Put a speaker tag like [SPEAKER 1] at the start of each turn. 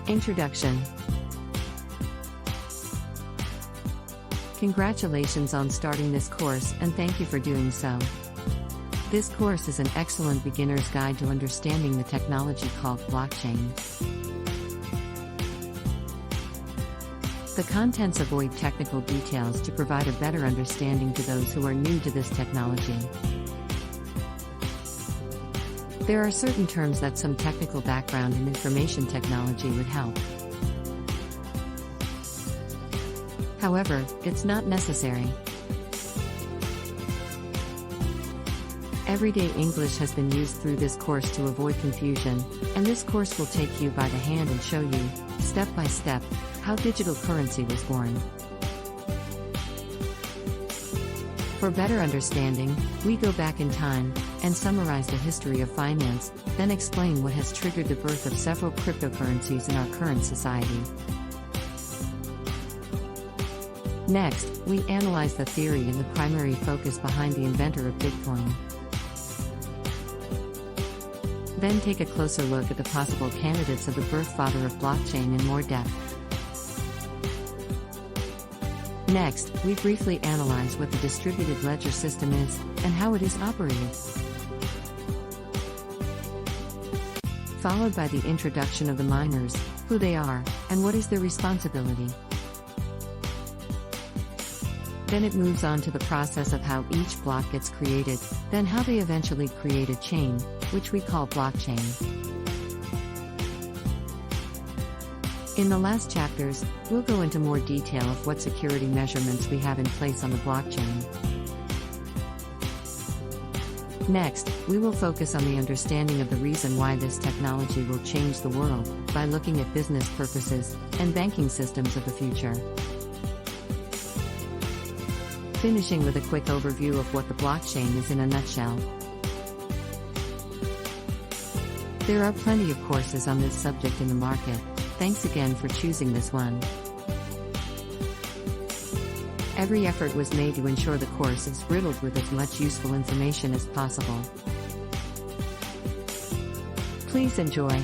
[SPEAKER 1] Introduction. Congratulations on starting this course, and thank you for doing so. This course is an excellent beginner's guide to understanding the technology called blockchain. The contents avoid technical details to provide a better understanding to those who are new to this technology. There are certain terms that some technical background in information technology would help. However, it's not necessary. Everyday English has been used through this course to avoid confusion, and this course will take you by the hand and show you, step by step, how digital currency was born. For better understanding, we go back in time and summarize the history of finance, then explain what has triggered the birth of several cryptocurrencies in our current society. Next, we analyze the theory and the primary focus behind the inventor of Bitcoin. Then take a closer look at the possible candidates of the birthfather of blockchain in more depth. Next, we briefly analyze what the distributed ledger system is, and how it is operated. Followed by the introduction of the miners, who they are, and what is their responsibility. Then it moves on to the process of how each block gets created, then how they eventually create a chain, which we call blockchain. In the last chapters, we'll go into more detail of what security measurements we have in place on the blockchain. Next, we will focus on the understanding of the reason why this technology will change the world, by looking at business purposes and banking systems of the future. Finishing with a quick overview of what the blockchain is in a nutshell. There are plenty of courses on this subject in the market. Thanks again for choosing this one. Every effort was made to ensure the course is riddled with as much useful information as possible. Please enjoy.